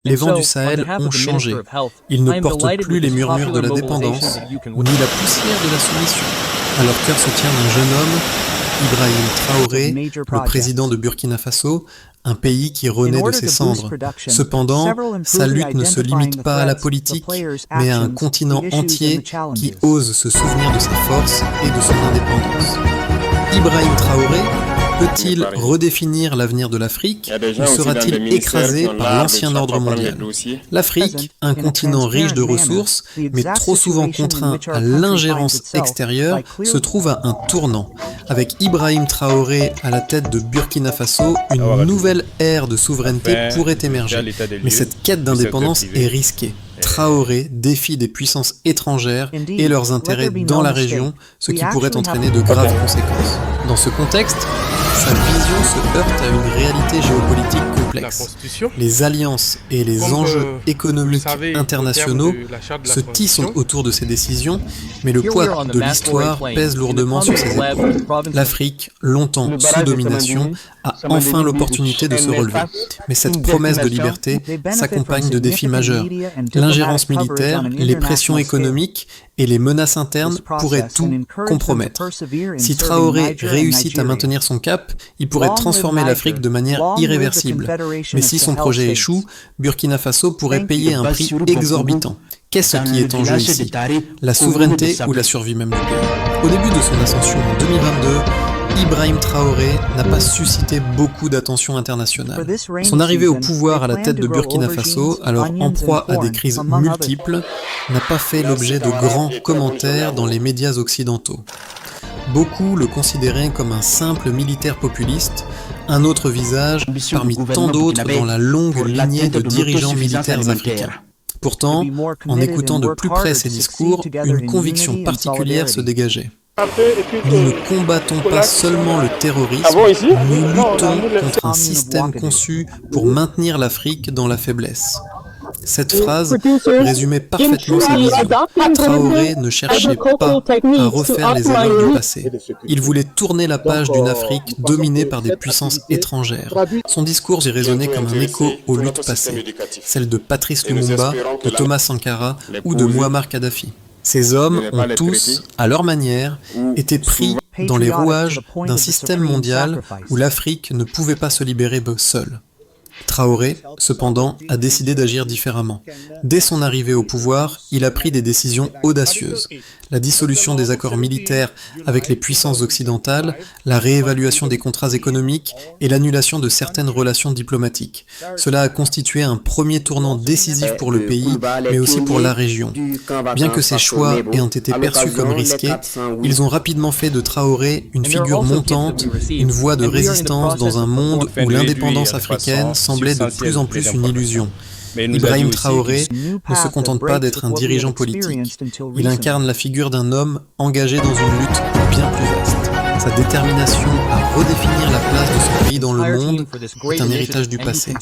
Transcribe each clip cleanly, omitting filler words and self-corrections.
Les vents du Sahel ont changé. Ils ne portent plus les murmures de la dépendance, ni la poussière de la soumission. À leur cœur se tient un jeune homme, Ibrahim Traoré, le président de Burkina Faso, un pays qui renaît de ses cendres. Cependant, sa lutte ne se limite pas à la politique, mais à un continent entier qui ose se souvenir de sa force et de son indépendance. Ibrahim Traoré peut-il redéfinir l'avenir de l'Afrique ou sera-t-il écrasé par l'ancien ordre mondial? L'Afrique, un continent riche de ressources, mais trop souvent contraint à l'ingérence extérieure, se trouve à un tournant. Avec Ibrahim Traoré à la tête de Burkina Faso, une nouvelle ère de souveraineté pourrait émerger. Mais cette quête d'indépendance est risquée. Traoré défie des puissances étrangères et leurs intérêts dans la région, ce qui pourrait entraîner de graves conséquences. Dans ce contexte, sa vision se heurte à une réalité géopolitique complexe. Les alliances et les enjeux économiques internationaux se tissent autour de ces décisions, mais le poids de l'histoire pèse lourdement sur ses épaules. L'Afrique, longtemps sous domination, a enfin l'opportunité de se relever. Mais cette promesse de liberté s'accompagne de défis majeurs. L'ingérence militaire, les pressions économiques et les menaces internes pourraient tout compromettre. Si Traoré réussit à maintenir son cap, il pourrait transformer l'Afrique de manière irréversible. Mais si son projet échoue, Burkina Faso pourrait payer un prix exorbitant. Qu'est-ce qui est en jeu ici? La souveraineté ou la survie même du pays? Au début de son ascension en 2022, Ibrahim Traoré n'a pas suscité beaucoup d'attention internationale. Son arrivée au pouvoir à la tête de Burkina Faso, alors en proie à des crises multiples, n'a pas fait l'objet de grands commentaires dans les médias occidentaux. Beaucoup le considéraient comme un simple militaire populiste, un autre visage parmi tant d'autres dans la longue lignée de dirigeants militaires africains. Pourtant, en écoutant de plus près ses discours, une conviction particulière se dégageait. Nous ne combattons pas seulement le terrorisme, nous luttons contre un système conçu pour maintenir l'Afrique dans la faiblesse. Cette phrase résumait parfaitement sa vision. Traoré ne cherchait pas à refaire les erreurs du passé. Il voulait tourner la page d'une Afrique dominée par des puissances étrangères. Son discours y résonnait comme un écho aux luttes passées, celles de Patrice Lumumba, de Thomas Sankara ou de Muammar Kadhafi. Ces hommes ont tous, à leur manière, été pris dans les rouages d'un système mondial où l'Afrique ne pouvait pas se libérer seule. Traoré, cependant, a décidé d'agir différemment. Dès son arrivée au pouvoir, il a pris des décisions audacieuses. La dissolution des accords militaires avec les puissances occidentales, la réévaluation des contrats économiques et l'annulation de certaines relations diplomatiques. Cela a constitué un premier tournant décisif pour le pays, mais aussi pour la région. Bien que ces choix aient été perçus comme risqués, ils ont rapidement fait de Traoré une figure montante, une voix de résistance dans un monde où l'indépendance africaine semblait de plus en plus une illusion. Ibrahim Traoré ne se contente pas d'être un dirigeant politique. Il incarne la figure d'un homme engagé dans une lutte bien plus vaste. Sa détermination à redéfinir la place de son pays dans le monde est un héritage du passé.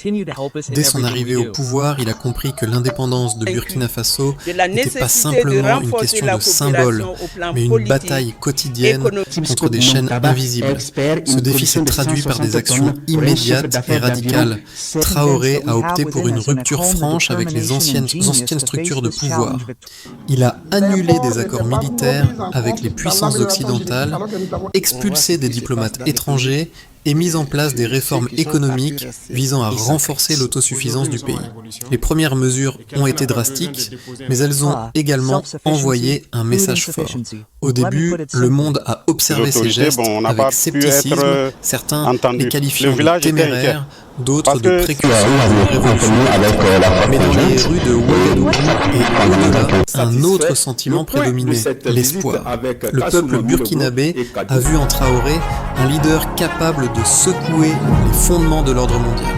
Dès son arrivée au pouvoir, il a compris que l'indépendance de Burkina Faso n'était pas simplement une question de symbole, mais une bataille quotidienne contre des chaînes invisibles. Ce défi s'est traduit par des actions immédiates et radicales. Traoré a opté pour une rupture franche avec les anciennes structures de pouvoir. Il a annulé des accords militaires avec les puissances occidentales, expulsé des diplomates étrangers et mis en place des réformes économiques visant à renforcer l'autosuffisance du pays. Les premières mesures ont été drastiques, mais elles ont également envoyé un message fort. Au début, le monde a observé ces gestes avec scepticisme, certains les qualifiant de téméraires, d'autres de précurseurs de révolution. Mais dans les rues de Ouagadougou et au-delà, un autre sentiment prédominait, l'espoir. Le peuple burkinabé a vu en Traoré un leader capable de secouer les fondements de l'ordre mondial.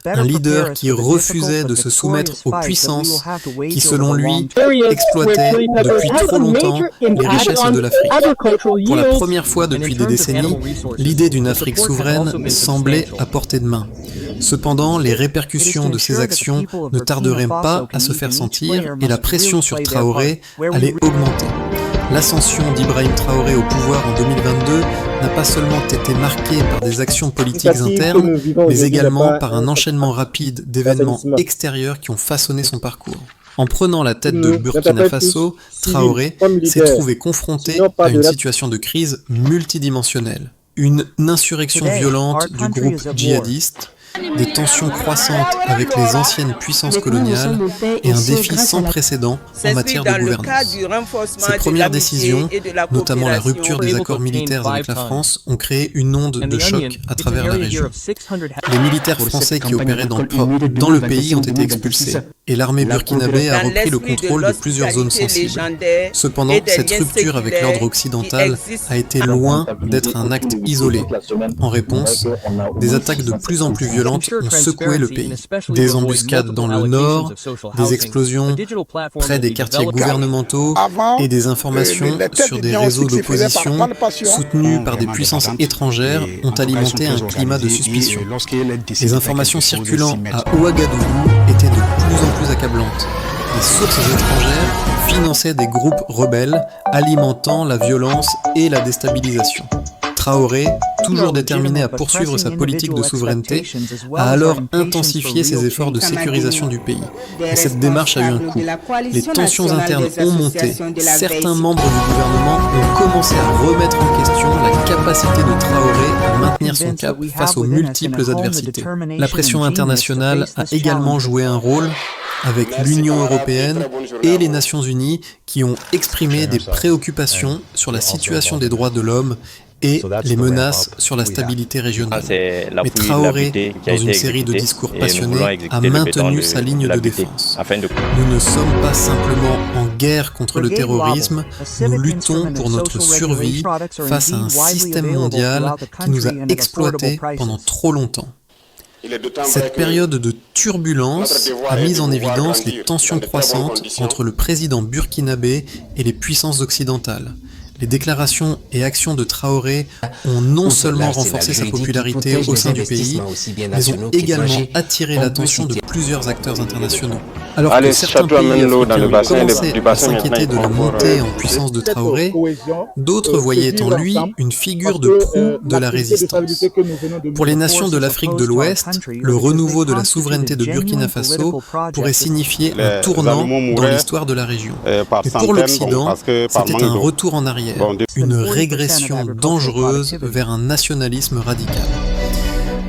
Un leader qui refusait de se soumettre aux puissances qui, selon lui, exploitaient depuis trop longtemps les richesses de l'Afrique. Pour la première fois depuis des décennies, l'idée d'une Afrique souveraine semblait à portée de main. Cependant, les répercussions de ces actions ne tarderaient pas à se faire sentir et la pression sur Traoré allait augmenter. L'ascension d'Ibrahim Traoré au pouvoir en 2022 n'a pas seulement été marquée par des actions politiques internes, mais également par un enchaînement rapide d'événements extérieurs qui ont façonné son parcours. En prenant la tête de Burkina Faso, Traoré s'est trouvé confronté à une situation de crise multidimensionnelle. Une insurrection violente du groupe djihadiste, des tensions croissantes avec les anciennes puissances coloniales et un défi sans précédent en matière de gouvernance. Ces premières décisions, notamment la rupture des accords militaires avec la France, ont créé une onde de choc à travers la région. Les militaires français qui opéraient dans le pays ont été expulsés et l'armée burkinabé a repris le contrôle de plusieurs zones sensibles. Cependant, cette rupture avec l'ordre occidental a été loin d'être un acte isolé. En réponse, des attaques de plus en plus violentes ont secoué le pays. Des embuscades dans le nord, des explosions près des quartiers gouvernementaux et des informations sur des réseaux d'opposition soutenus par des puissances étrangères ont alimenté un climat de suspicion. Les informations circulant à Ouagadougou étaient de plus en plus accablantes. Des sources étrangères finançaient des groupes rebelles alimentant la violence et la déstabilisation. Traoré, toujours déterminé à poursuivre sa politique de souveraineté, a alors intensifié ses efforts de sécurisation du pays. Et cette démarche a eu un coût. Les tensions internes ont monté. Certains membres du gouvernement ont commencé à remettre en question la capacité de Traoré à maintenir son cap face aux multiples adversités. La pression internationale a également joué un rôle, avec l'Union européenne et les Nations unies qui ont exprimé des préoccupations sur la situation des droits de l'homme et les menaces sur la stabilité régionale. Mais Traoré, dans une série de discours passionnés, a maintenu sa ligne de défense. Nous ne sommes pas simplement en guerre contre le terrorisme, nous luttons pour notre survie face à un système mondial qui nous a exploités pendant trop longtemps. Cette période de turbulence a mis en évidence les tensions croissantes entre le président burkinabé et les puissances occidentales. Les déclarations et actions de Traoré ont non seulement renforcé sa popularité au sein du pays, mais ont également attiré l'attention de plusieurs acteurs internationaux. Alors que certains pays africains commençaient à s'inquiéter de la montée en puissance de Traoré, d'autres voyaient en lui une figure de proue de la résistance. Pour les nations de l'Afrique de l'Ouest, le renouveau de la souveraineté de Burkina Faso pourrait signifier un tournant dans l'histoire de la région. Mais pour l'Occident, c'était un retour en arrière. Une régression dangereuse vers un nationalisme radical.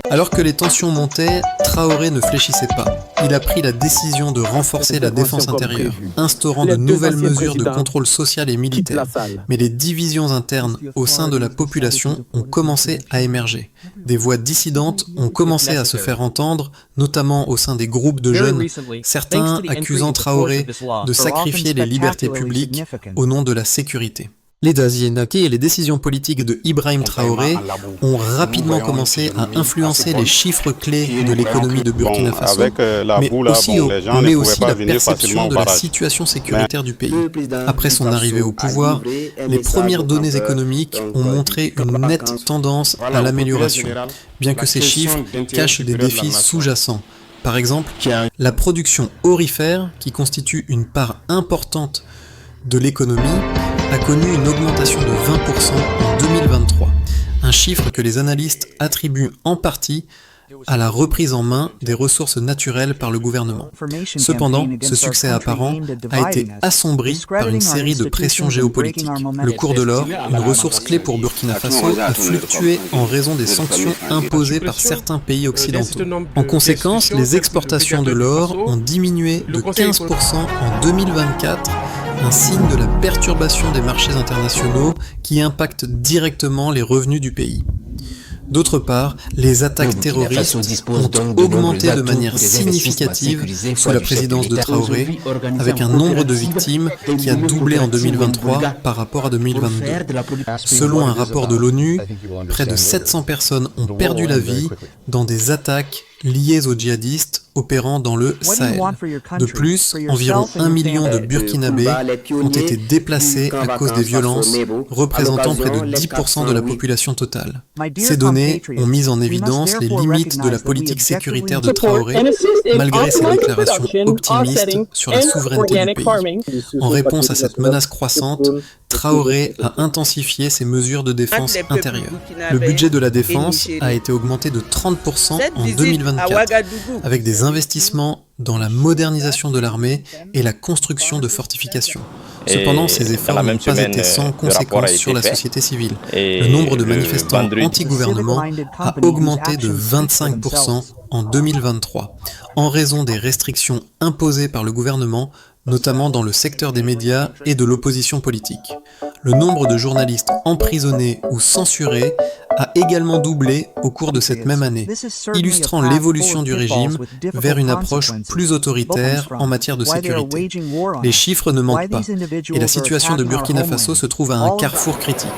Alors que les tensions montaient, Traoré ne fléchissait pas. Il a pris la décision de renforcer la défense intérieure, instaurant de nouvelles mesures de contrôle social et militaire. Mais les divisions internes au sein de la population ont commencé à émerger. Des voix dissidentes ont commencé à se faire entendre, notamment au sein des groupes de jeunes, certains accusant Traoré de sacrifier les libertés publiques au nom de la sécurité. Les Daziénaki et les décisions politiques de Ibrahim Traoré ont rapidement commencé à influencer les chiffres clés de l'économie de Burkina Faso, mais aussi la perception de la situation sécuritaire du pays. Après son arrivée au pouvoir, les premières données économiques ont montré une nette tendance à l'amélioration, bien que ces chiffres cachent des défis sous-jacents. Par exemple, la production aurifère, qui constitue une part importante de l'économie, a connu une augmentation de 20% en 2023, un chiffre que les analystes attribuent en partie à la reprise en main des ressources naturelles par le gouvernement. Cependant, ce succès apparent a été assombri par une série de pressions géopolitiques. Le cours de l'or, une ressource clé pour Burkina Faso, a fluctué en raison des sanctions imposées par certains pays occidentaux. En conséquence, les exportations de l'or ont diminué de 15% en 2024, un signe de la perturbation des marchés internationaux qui impacte directement les revenus du pays. D'autre part, les attaques terroristes ont augmenté de manière significative sous la présidence de Traoré, avec un nombre de victimes qui a doublé en 2023 par rapport à 2022. Selon un rapport de l'ONU, près de 700 personnes ont perdu la vie dans des attaques liées aux djihadistes opérant dans le Sahel. De plus, environ 1 million de Burkinabés ont été déplacés à cause des violences, représentant près de 10% de la population totale. Ces données ont mis en évidence les limites de la politique sécuritaire de Traoré, malgré ses déclarations optimistes sur la souveraineté du pays. En réponse à cette menace croissante, Traoré a intensifié ses mesures de défense intérieure. Le budget de la défense a été augmenté de 30% en 2024, avec des investissements dans la modernisation de l'armée et la construction de fortifications. Cependant, ces efforts n'ont pas été sans conséquences sur la société civile. Le nombre de manifestants anti-gouvernement a augmenté de 25% en 2023, en raison des restrictions imposées par le gouvernement, notamment dans le secteur des médias et de l'opposition politique. Le nombre de journalistes emprisonnés ou censurés a également doublé au cours de cette même année, illustrant l'évolution du régime vers une approche plus autoritaire en matière de sécurité. Les chiffres ne mentent pas, et la situation de Burkina Faso se trouve à un carrefour critique.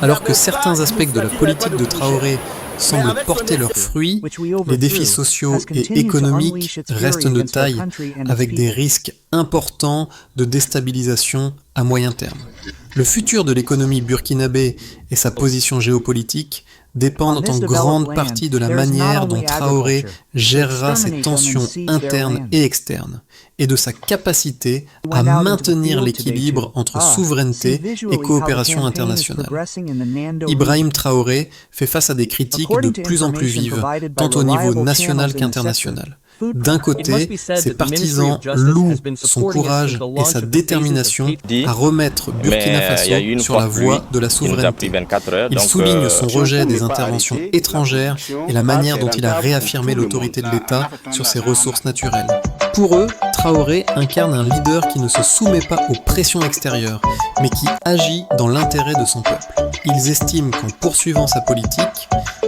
Alors que certains aspects de la politique de Traoré semblent porter leurs fruits, les défis sociaux et économiques restent de taille, avec des risques importants de déstabilisation à moyen terme. Le futur de l'économie burkinabé et sa position géopolitique dépendent en grande partie de la manière dont Traoré gérera ses tensions internes et externes, et de sa capacité à maintenir l'équilibre entre souveraineté et coopération internationale. Ibrahim Traoré fait face à des critiques de plus en plus vives, tant au niveau national qu'international. D'un côté, ses partisans louent son courage et sa détermination à remettre Burkina Faso sur la voie de la souveraineté. Ils soulignent son rejet des interventions étrangères et la manière dont il a réaffirmé l'autorité de l'État sur ses ressources naturelles. Pour eux, Traoré incarne un leader qui ne se soumet pas aux pressions extérieures, mais qui agit dans l'intérêt de son peuple. Ils estiment qu'en poursuivant sa politique,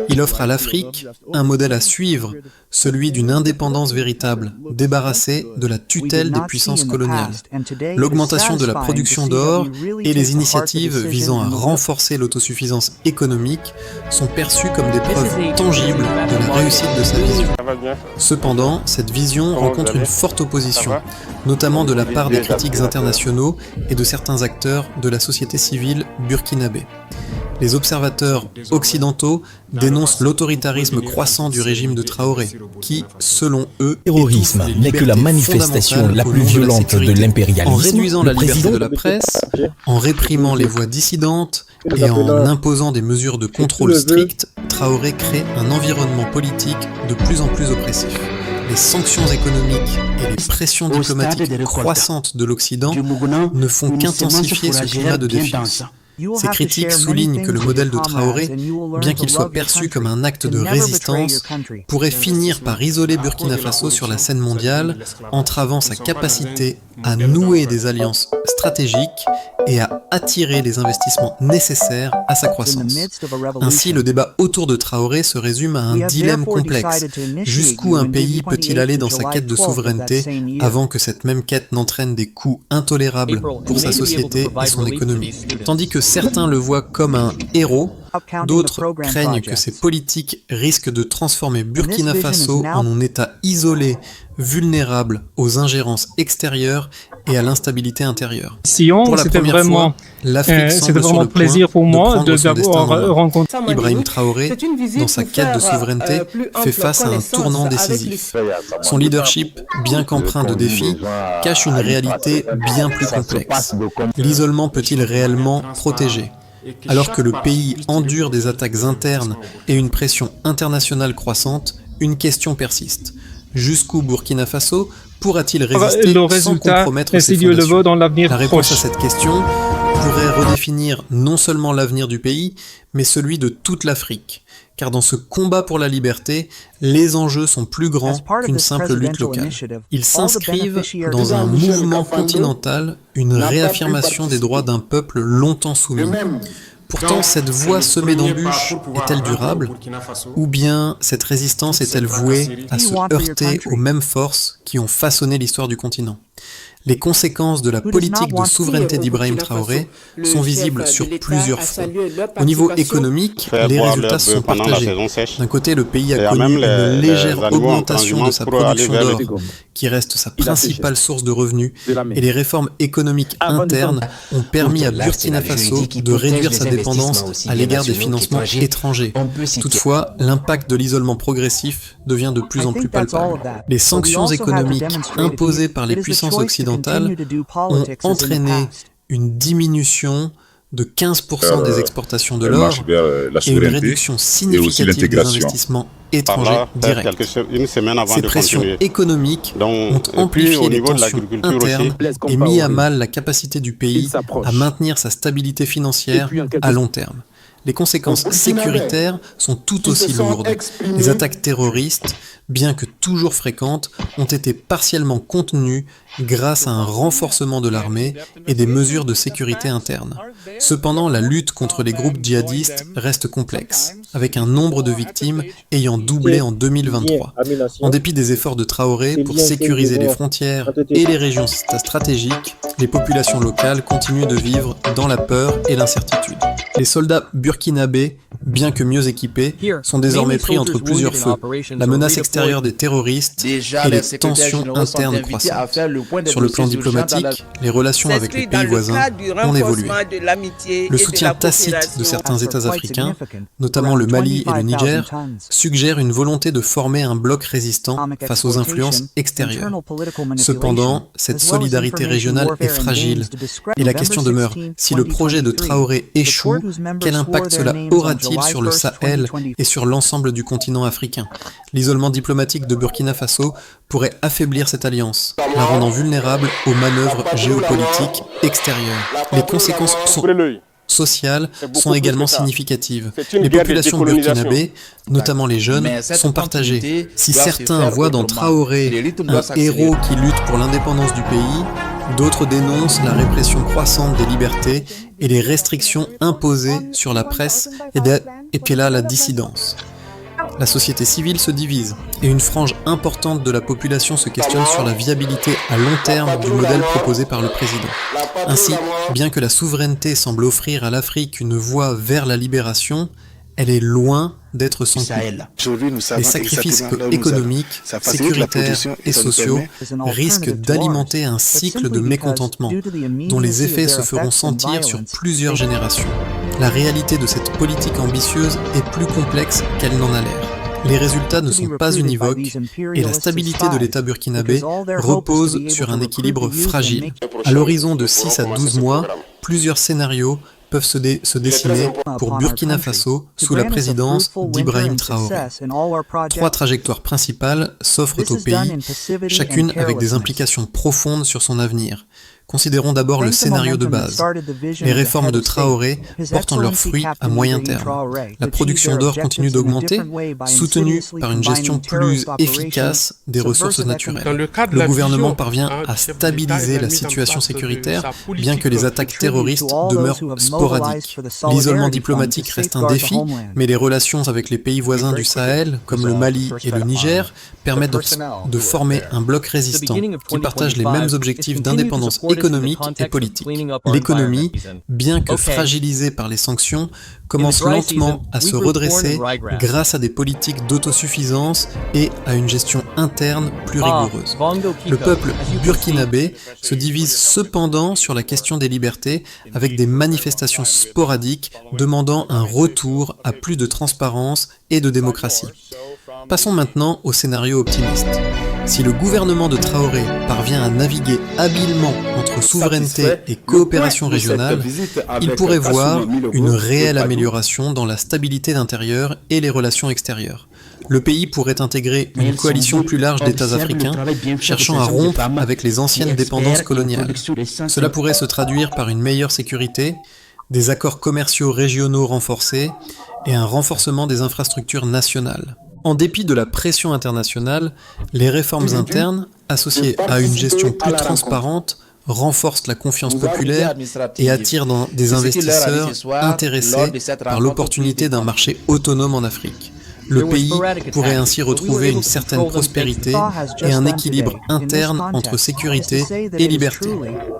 il offre à l'Afrique un modèle à suivre, celui d'une indépendance véritable, débarrassée de la tutelle des puissances coloniales. L'augmentation de la production d'or et les initiatives visant à renforcer l'autosuffisance économique sont perçues comme des preuves tangibles de la réussite de sa vision. Cependant, cette vision rencontre une forte opposition, notamment de la part des critiques internationaux et de certains acteurs de la société civile burkinabé. Les observateurs occidentaux dénoncent l'autoritarisme croissant du régime de Traoré, qui, selon eux, le terrorisme n'est que la manifestation la plus violente de l'impérialisme. En réduisant la liberté de la presse, en réprimant les voix dissidentes et en imposant des mesures de contrôle strictes, Traoré crée un environnement politique de plus en plus oppressif. Les sanctions économiques et les pressions diplomatiques croissantes de l'Occident ne font qu'intensifier ce climat de défiance. Ces critiques soulignent que le modèle de Traoré, bien qu'il soit perçu comme un acte de résistance, pourrait finir par isoler Burkina Faso sur la scène mondiale, entravant sa capacité à nouer des alliances stratégiques et à attirer les investissements nécessaires à sa croissance. Ainsi, le débat autour de Traoré se résume à un dilemme complexe. Jusqu'où un pays peut-il aller dans sa quête de souveraineté avant que cette même quête n'entraîne des coûts intolérables pour sa société et son économie? Tandis que certains le voient comme un héros, d'autres craignent que ces politiques risquent de transformer Burkina Faso en un État isolé, vulnérable aux ingérences extérieures et à l'instabilité intérieure. Pour la première fois, l'Afrique semble sur le plaisir pour moi de d'avoir rencontré Ibrahim Traoré, dans sa quête de souveraineté, fait face à un tournant décisif. Son leadership, bien qu'empreint de défis, cache une réalité bien plus complexe. L'isolement peut-il réellement protéger ? Alors que le pays endure des attaques internes et une pression internationale croissante, une question persiste. Jusqu'où Burkina Faso pourra-t-il résister sans compromettre ses fondations? La réponse à cette question pourrait redéfinir non seulement l'avenir du pays, mais celui de toute l'Afrique. Car dans ce combat pour la liberté, les enjeux sont plus grands qu'une simple lutte locale. Ils s'inscrivent dans un mouvement continental, une réaffirmation des droits d'un peuple longtemps soumis. Pourtant, cette voie semée d'embûches est-elle durable? Ou bien cette résistance est-elle vouée à se heurter aux mêmes forces qui ont façonné l'histoire du continent? Les conséquences de la politique de souveraineté d'Ibrahim Traoré sont visibles sur plusieurs fronts. Au niveau économique, les résultats sont partagés. D'un côté, le pays a connu une légère augmentation de sa production d'or, qui reste sa principale source de revenus, et les réformes économiques internes ont permis à Burkina Faso de réduire sa dépendance à l'égard des financements étrangers. Toutefois, l'impact de l'isolement progressif devient de plus en plus palpable. Les sanctions économiques imposées par les puissances occidentales ont entraîné une diminution de 15% des exportations de l'or et une réduction significative des investissements étrangers directs. Ces pressions économiques ont amplifié les tensions internes et mis à mal la capacité du pays à maintenir sa stabilité financière à long terme. Les conséquences sécuritaires sont tout aussi lourdes. Les attaques terroristes, bien que toujours fréquentes, ont été partiellement contenues grâce à un renforcement de l'armée et des mesures de sécurité interne. Cependant, la lutte contre les groupes djihadistes reste complexe, avec un nombre de victimes ayant doublé en 2023. En dépit des efforts de Traoré pour sécuriser les frontières et les régions stratégiques, les populations locales continuent de vivre dans la peur et l'incertitude. Les soldats burkinabés, bien que mieux équipés, sont désormais pris entre plusieurs feux. La menace extérieure des terroristes et les tensions internes croissantes. Sur le plan diplomatique, les relations avec les pays voisins ont évolué. Le soutien tacite de certains États africains, notamment le Mali et le Niger, suggère une volonté de former un bloc résistant face aux influences extérieures. Cependant, cette solidarité régionale est fragile, et la question demeure, si le projet de Traoré échoue, quel impact cela aura-t-il sur le Sahel et sur l'ensemble du continent africain? L'isolement diplomatique de Burkina Faso pourrait affaiblir cette alliance, la rendant vulnérable aux manœuvres géopolitiques extérieures. Les conséquences sociales sont également significatives. Les populations burkinabées, notamment les jeunes, sont partagées. Si certains voient dans Traoré un héros qui lutte pour l'indépendance du pays, d'autres dénoncent la répression croissante des libertés et les restrictions imposées sur la presse et puis là la dissidence. La société civile se divise et une frange importante de la population se questionne sur la viabilité à long terme du modèle proposé par le président. Ainsi, bien que la souveraineté semble offrir à l'Afrique une voie vers la libération, elle est loin d'être sans coût. Les sacrifices économiques, sécuritaires et sociaux risquent d'alimenter un cycle de mécontentement, dont les effets se feront sentir sur plusieurs générations. La réalité de cette politique ambitieuse est plus complexe qu'elle n'en a l'air. Les résultats ne sont pas univoques et la stabilité de l'État burkinabé repose sur un équilibre fragile. À l'horizon de 6 à 12 mois, plusieurs scénarios peuvent se dessiner pour Burkina Faso sous la présidence d'Ibrahim Traoré. 3 trajectoires principales s'offrent au pays, chacune avec des implications profondes sur son avenir. Considérons d'abord le scénario de base. Les réformes de Traoré portent leurs fruits à moyen terme. La production d'or continue d'augmenter, soutenue par une gestion plus efficace des ressources naturelles. Le gouvernement parvient à stabiliser la situation sécuritaire, bien que les attaques terroristes demeurent sporadiques. L'isolement diplomatique reste un défi, mais les relations avec les pays voisins du Sahel, comme le Mali et le Niger, permettent de former un bloc résistant qui partage les mêmes objectifs d'indépendance économique et politique. L'économie, bien que fragilisée par les sanctions, commence lentement à se redresser grâce à des politiques d'autosuffisance et à une gestion interne plus rigoureuse. Le peuple burkinabé se divise cependant sur la question des libertés avec des manifestations sporadiques demandant un retour à plus de transparence et de démocratie. Passons maintenant au scénario optimiste. Si le gouvernement de Traoré parvient à naviguer habilement entre souveraineté et coopération régionale, il pourrait voir une réelle amélioration dans la stabilité intérieure et les relations extérieures. Le pays pourrait intégrer une coalition plus large d'États africains, cherchant à rompre avec les anciennes dépendances coloniales. Cela pourrait se traduire par une meilleure sécurité, des accords commerciaux régionaux renforcés et un renforcement des infrastructures nationales. En dépit de la pression internationale, les réformes internes, associées à une gestion plus transparente, renforcent la confiance populaire et attirent des investisseurs intéressés par l'opportunité d'un marché autonome en Afrique. Le pays pourrait ainsi retrouver une certaine prospérité et un équilibre interne entre sécurité et liberté.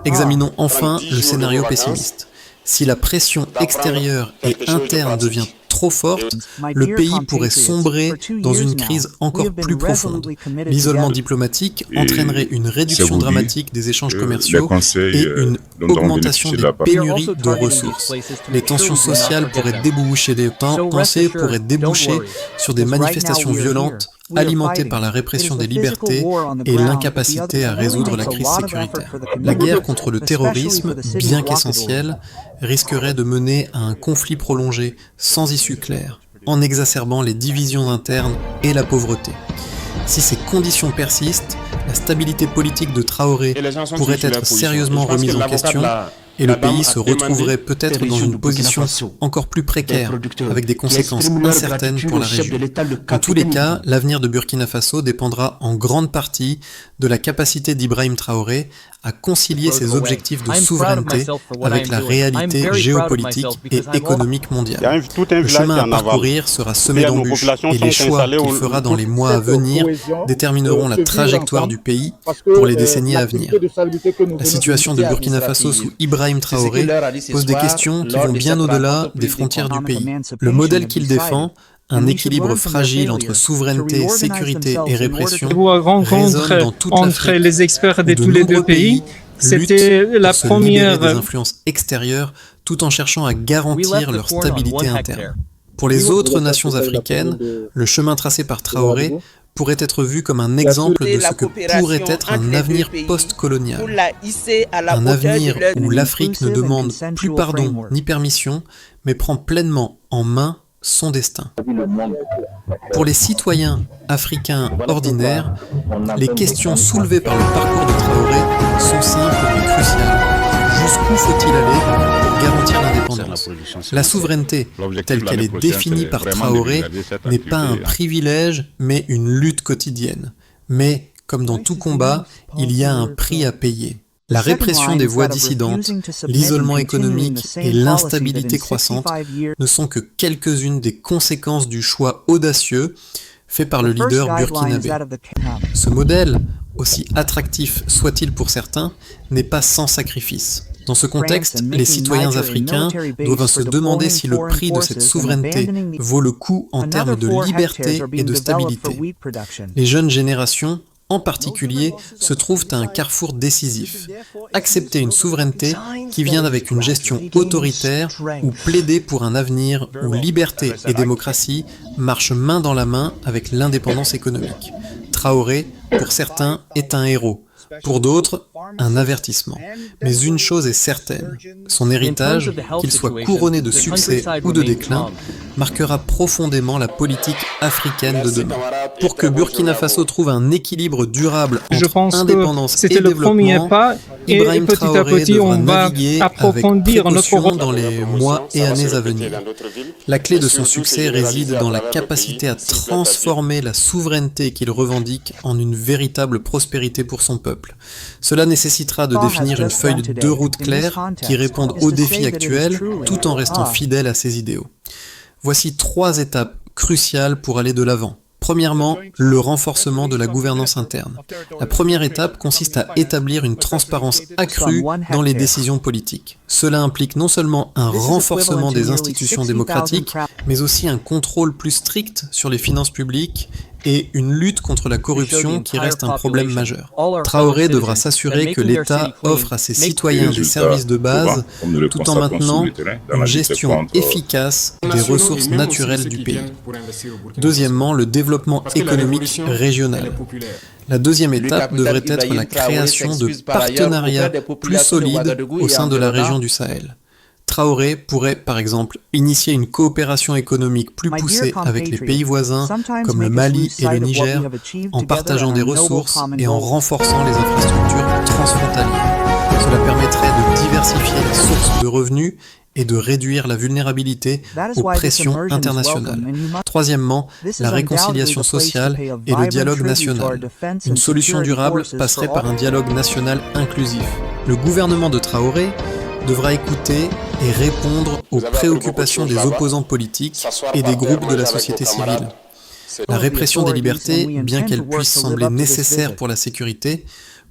Examinons enfin le scénario pessimiste. Si la pression extérieure et interne devient trop forte, le pays pourrait sombrer dans une crise encore plus profonde. L'isolement diplomatique entraînerait une réduction dramatique des échanges commerciaux et une augmentation des pénuries de ressources. Les tensions sociales pourraient déboucher sur des manifestations violentes alimentées par la répression des libertés et l'incapacité à résoudre la crise sécuritaire. La guerre contre le terrorisme, bien qu'essentielle, risquerait de mener à un conflit prolongé sans issue claire, en exacerbant les divisions internes et la pauvreté. Si ces conditions persistent, la stabilité politique de Traoré pourrait être sérieusement remise en question et le pays se retrouverait peut-être dans une position encore plus précaire, avec des conséquences incertaines pour la région. En tous les cas, l'avenir de Burkina Faso dépendra en grande partie de la capacité d'Ibrahim Traoré à concilier ses objectifs de souveraineté avec la réalité géopolitique et économique mondiale. Le chemin à parcourir sera semé d'embûches et les choix qu'il fera dans les mois à venir détermineront la trajectoire du pays pour les décennies à venir. La situation de Burkina Faso sous Ibrahim Traoré pose des questions qui vont bien au-delà des frontières du pays. Le modèle qu'il défend, un équilibre fragile entre souveraineté, sécurité et répression, résonne dans toute l'Afrique. Les experts de tous les deux pays, c'était la première des influences extérieures tout en cherchant à garantir leur stabilité interne. Pour les autres nations africaines, le chemin tracé par Traoré pourrait être vu comme un exemple de ce que pourrait être un avenir post-colonial. Un avenir où l'Afrique ne demande plus pardon ni permission, mais prend pleinement en main son destin. Pour les citoyens africains ordinaires, les questions soulevées par le parcours de Traoré sont simples mais cruciales. Jusqu'où faut-il aller pour garantir l'indépendance ? La souveraineté, telle qu'elle est définie par Traoré, n'est pas un privilège, mais une lutte quotidienne. Mais, comme dans tout combat, il y a un prix à payer. La répression des voix dissidentes, l'isolement économique et l'instabilité croissante ne sont que quelques-unes des conséquences du choix audacieux fait par le leader burkinabé. Ce modèle, aussi attractif soit-il pour certains, n'est pas sans sacrifice. Dans ce contexte, les citoyens africains doivent se demander si le prix de cette souveraineté vaut le coup en termes de liberté et de stabilité. Les jeunes générations, en particulier, se trouvent à un carrefour décisif. Accepter une souveraineté qui vient avec une gestion autoritaire ou plaider pour un avenir où liberté et démocratie marchent main dans la main avec l'indépendance économique. Traoré, pour certains, est un héros. Pour d'autres, un avertissement. Mais une chose est certaine, son héritage, qu'il soit couronné de succès ou de déclin, marquera profondément la politique africaine de demain. Pour que Burkina Faso trouve un équilibre durable entre indépendance et développement, Ibrahim Traoré devra naviguer avec précaution dans les mois et années à venir. La clé de son succès réside dans la capacité à transformer la souveraineté qu'il revendique en une véritable prospérité pour son peuple. Cela nécessitera de définir une feuille de route claire qui réponde aux défis actuels tout en restant fidèle à ses idéaux. Voici 3 étapes cruciales pour aller de l'avant. Premièrement, le renforcement de la gouvernance interne. La première étape consiste à établir une transparence accrue dans les décisions politiques. Cela implique non seulement un renforcement des institutions démocratiques, mais aussi un contrôle plus strict sur les finances publiques et une lutte contre la corruption qui reste un problème majeur. Traoré devra s'assurer que l'État offre à ses citoyens des services de base tout en maintenant une gestion efficace des ressources naturelles du pays. Deuxièmement, le développement économique régional. La deuxième étape devrait être la création de partenariats plus solides au sein de la région du Sahel. Traoré pourrait, par exemple, initier une coopération économique plus poussée avec les pays voisins, comme le Mali et le Niger, en partageant des ressources et en renforçant les infrastructures transfrontalières. Cela permettrait de diversifier les sources de revenus et de réduire la vulnérabilité aux pressions internationales. Troisièmement, la réconciliation sociale et le dialogue national. Une solution durable passerait par un dialogue national inclusif. Le gouvernement de Traoré devra écouter et répondre aux préoccupations des opposants politiques et des groupes de la société civile. La répression des libertés, bien qu'elle puisse sembler nécessaire pour la sécurité,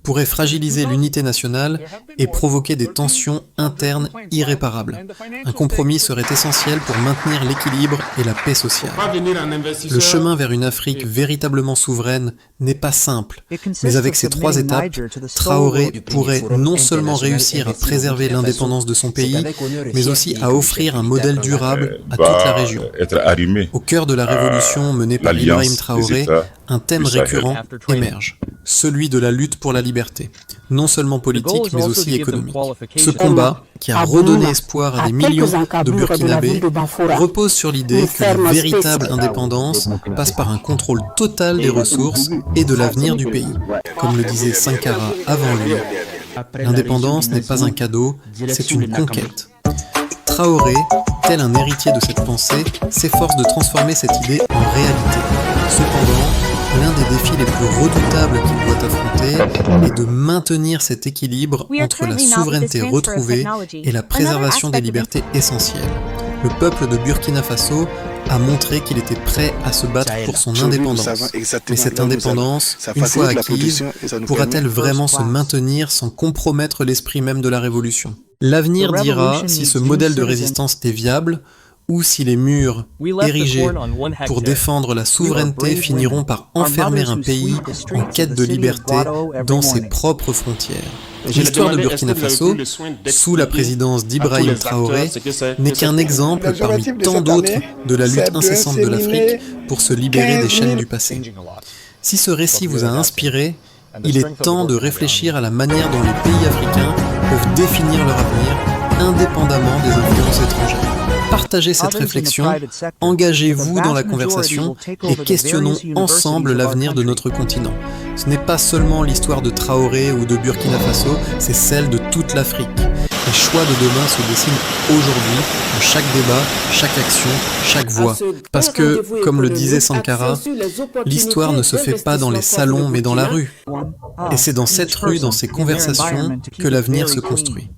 pourrait fragiliser l'unité nationale et provoquer des tensions internes irréparables. Un compromis serait essentiel pour maintenir l'équilibre et la paix sociale. Le chemin vers une Afrique véritablement souveraine n'est pas simple, mais avec ces 3 étapes, Traoré pourrait non seulement réussir à préserver l'indépendance de son pays, mais aussi à offrir un modèle durable à toute la région. Au cœur de la révolution menée par Ibrahim Traoré, un thème récurrent émerge, celui de la lutte pour la liberté, non seulement politique mais aussi économique. Ce combat, qui a redonné espoir à des millions de Burkinabés, repose sur l'idée que la véritable indépendance passe par un contrôle total des ressources et de l'avenir du pays. Comme le disait Sankara avant lui, l'indépendance n'est pas un cadeau, c'est une conquête. Traoré, tel un héritier de cette pensée, s'efforce de transformer cette idée en réalité. Cependant, l'un des défis les plus redoutables qu'il doit affronter est de maintenir cet équilibre entre la souveraineté retrouvée et la préservation des libertés essentielles. Le peuple de Burkina Faso a montré qu'il était prêt à se battre pour son indépendance. Mais cette indépendance, une fois acquise, pourra-t-elle vraiment se maintenir sans compromettre l'esprit même de la révolution ? L'avenir dira si ce modèle de résistance est viable, ou si les murs érigés pour défendre la souveraineté finiront par enfermer un pays en quête de liberté dans ses propres frontières. L'histoire de Burkina Faso, sous la présidence d'Ibrahim Traoré, n'est qu'un exemple parmi tant d'autres de la lutte incessante de l'Afrique pour se libérer des chaînes du passé. Si ce récit vous a inspiré, il est temps de réfléchir à la manière dont les pays africains peuvent définir leur avenir indépendamment des influences étrangères. Partagez cette réflexion, engagez-vous dans la conversation et questionnons ensemble l'avenir de notre continent. Ce n'est pas seulement l'histoire de Traoré ou de Burkina Faso, c'est celle de toute l'Afrique. Les choix de demain se dessinent aujourd'hui, dans chaque débat, chaque action, chaque voix. Parce que, comme le disait Sankara, l'histoire ne se fait pas dans les salons mais dans la rue. Et c'est dans cette rue, dans ces conversations, que l'avenir se construit.